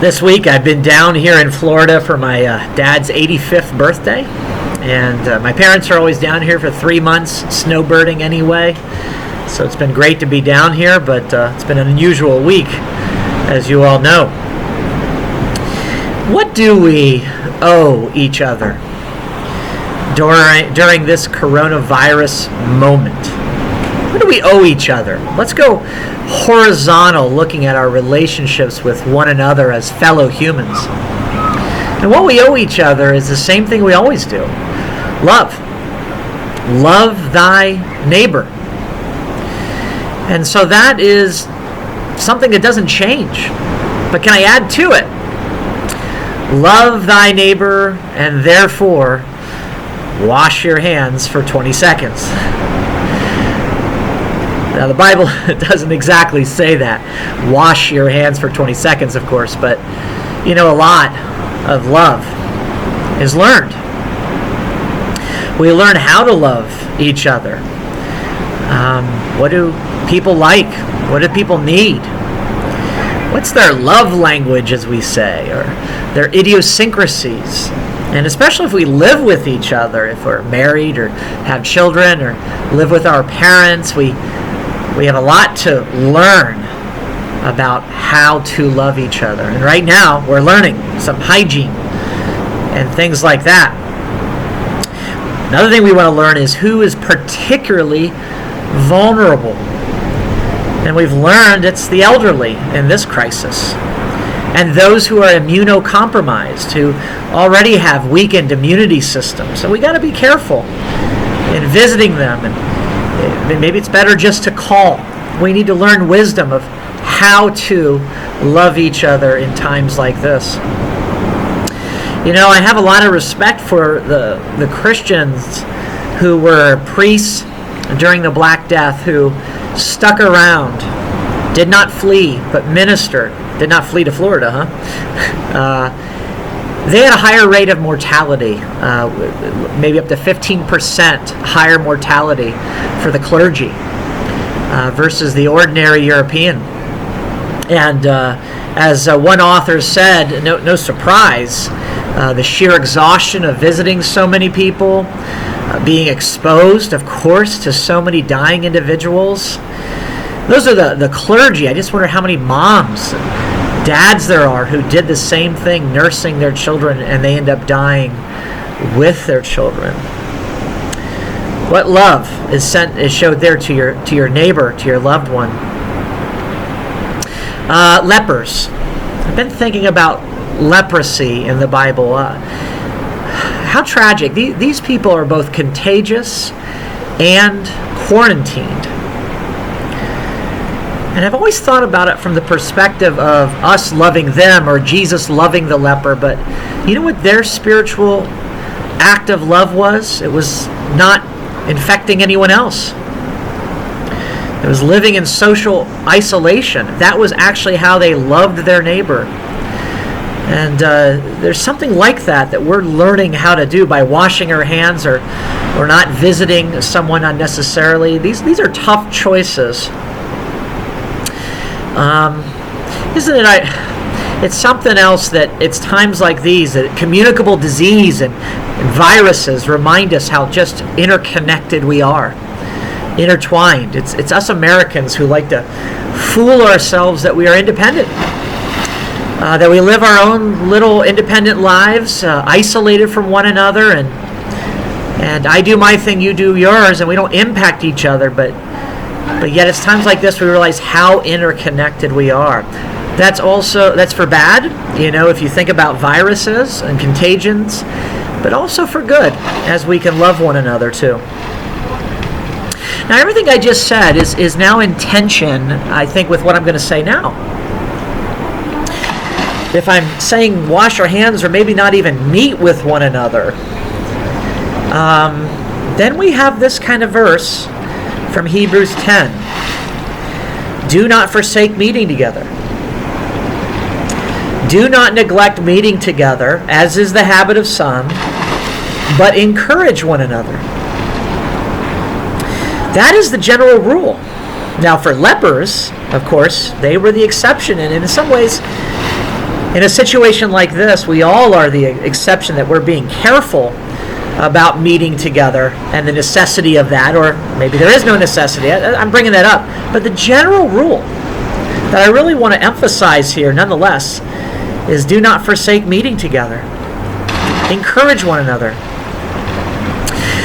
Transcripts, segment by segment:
This week I've been down here in Florida for my dad's 85th birthday, and my parents are always down here for 3 months, snowbirding anyway, so it's been great to be down here, but it's been an unusual week, as you all know. What do we owe each other during this coronavirus moment? What do we owe each other? Let's go horizontal, looking at our relationships with one another as fellow humans. And what we owe each other is the same thing we always do. Love. Love thy neighbor. And so that is something that doesn't change. But can I add to it? Love thy neighbor, and therefore wash your hands for 20 seconds. Now, the Bible doesn't exactly say that. Wash your hands for 20 seconds, of course, but, a lot of love is learned. We learn how to love each other. What do people like? What do people need? What's their love language, as we say, or their idiosyncrasies? And especially if we live with each other, if we're married or have children or live with our parents, we have a lot to learn about how to love each other. And right now, we're learning some hygiene and things like that. Another thing we want to learn is who is particularly vulnerable. And we've learned it's the elderly in this crisis. And those who are immunocompromised, who already have weakened immunity systems. So we got to be careful in visiting them, and maybe it's better just to call. We need to learn wisdom of how to love each other in times like this. I have a lot of respect for the Christians who were priests during the Black Death, who stuck around, did not flee, but ministered. Did not flee to Florida, They had a higher rate of mortality, maybe up to 15% higher mortality for the clergy versus the ordinary European. And as one author said, no surprise, the sheer exhaustion of visiting so many people, being exposed, of course, to so many dying individuals. Those are the clergy. I just wonder how many moms and dads there are who did the same thing, nursing their children, and they end up dying with their children. What love is showed there to your neighbor, to your loved one. Lepers. I've been thinking about leprosy in the Bible. How tragic. These people are both contagious and quarantined. And I've always thought about it from the perspective of us loving them or Jesus loving the leper, but you know what their spiritual act of love was? It was not infecting anyone else. It was living in social isolation. That was actually how they loved their neighbor. And there's something like that we're learning how to do by washing our hands or not visiting someone unnecessarily. These are tough choices. Isn't it? It's something else that it's times like these that communicable disease and viruses remind us how just interconnected we are, intertwined. It's us Americans who like to fool ourselves that we are independent, that we live our own little independent lives, isolated from one another, and I do my thing, you do yours, and we don't impact each other, but yet it's times like this we realize how interconnected we are. That's for bad, if you think about viruses and contagions, but also for good, as we can love one another too. Now, everything I just said is now in tension, I think, with what I'm going to say now. If I'm saying wash our hands or maybe not even meet with one another, then we have this kind of verse from Hebrews 10. Do not forsake meeting together. Do not neglect meeting together, as is the habit of some, but encourage one another. That is the general rule. Now, for lepers, of course, they were the exception, and in some ways, In a situation like this, we all are the exception that we're being careful about meeting together and the necessity of that, or maybe there is no necessity. I'm bringing that up. But the general rule that I really want to emphasize here, nonetheless, is do not forsake meeting together. Encourage one another.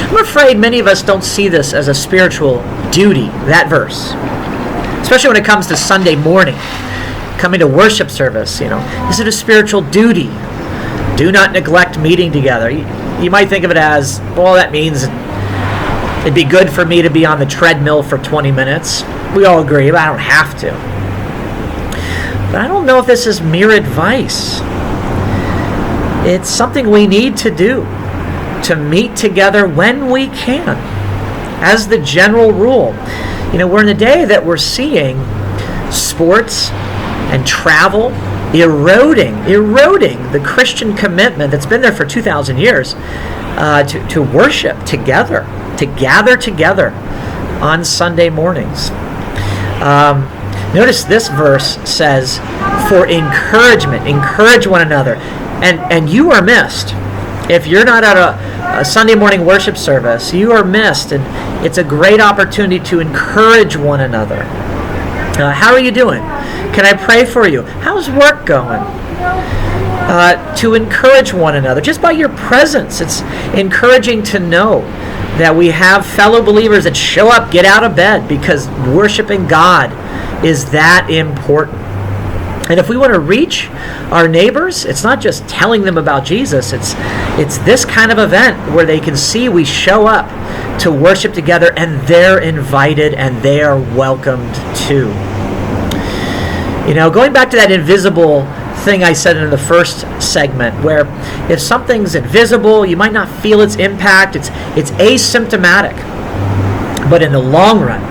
I'm afraid many of us don't see this as a spiritual duty, that verse. Especially when it comes to Sunday morning, coming to worship service, Is it a spiritual duty? Do not neglect meeting together. You might think of it as, well, that means it'd be good for me to be on the treadmill for 20 minutes. We all agree, but I don't have to. But I don't know if this is mere advice. It's something we need to do, to meet together when we can, as the general rule. We're in a day that we're seeing sports and travel eroding the Christian commitment that's been there for 2,000 years to worship together, to gather together on Sunday mornings. Notice this verse says, for encouragement, encourage one another. And you are missed. If you're not at a Sunday morning worship service, you are missed. And it's a great opportunity to encourage one another. How are you doing? Can I pray for you? How's work going? To encourage one another. Just by your presence, it's encouraging to know that we have fellow believers that show up, get out of bed, because worshiping God is that important. And if we want to reach our neighbors, it's not just telling them about Jesus. It's this kind of event where they can see we show up to worship together, and they're invited and they are welcomed too. Going back to that invisible thing I said in the first segment, where if something's invisible, you might not feel its impact. It's asymptomatic, but in the long run,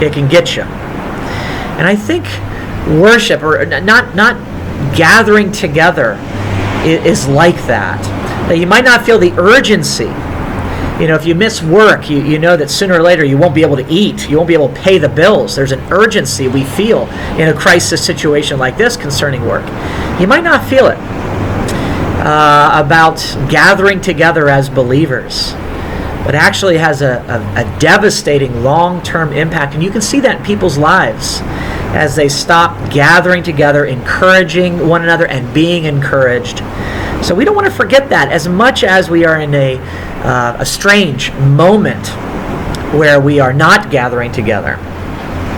it can get you. And I think worship, or not gathering together, is like that. That you might not feel the urgency. If you miss work, you know that sooner or later you won't be able to eat. You won't be able to pay the bills. There's an urgency we feel in a crisis situation like this concerning work. You might not feel it about gathering together as believers, but actually has a devastating long-term impact. And you can see that in people's lives as they stop gathering together, encouraging one another, and being encouraged. So we don't want to forget that, as much as we are in a strange moment where we are not gathering together.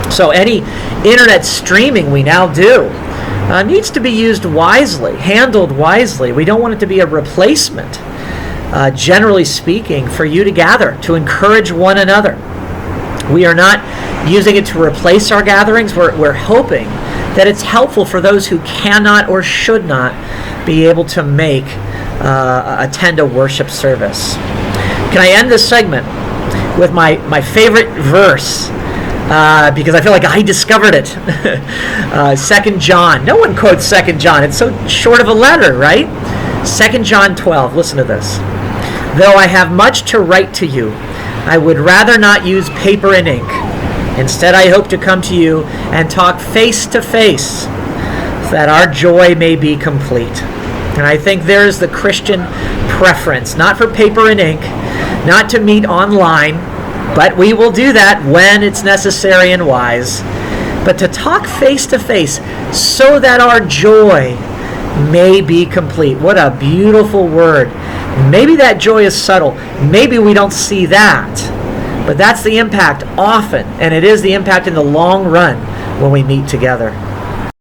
So any internet streaming we now do needs to be used wisely, handled wisely. We don't want it to be a replacement, generally speaking, for you to gather, to encourage one another. We are not using it to replace our gatherings. We're hoping that it's helpful for those who cannot or should not be able to attend a worship service. Can I end this segment with my favorite verse? Because I feel like I discovered it. 2 John. No one quotes 2 John. It's so short of a letter, right? 2 John 12. Listen to this. Though I have much to write to you, I would rather not use paper and ink. Instead, I hope to come to you and talk face to face, that our joy may be complete. And I think there's the Christian preference, not for paper and ink, not to meet online, but we will do that when it's necessary and wise, but to talk face to face so that our joy may be complete. What a beautiful word. Maybe that joy is subtle. Maybe we don't see that, but that's the impact often, and it is the impact in the long run when we meet together.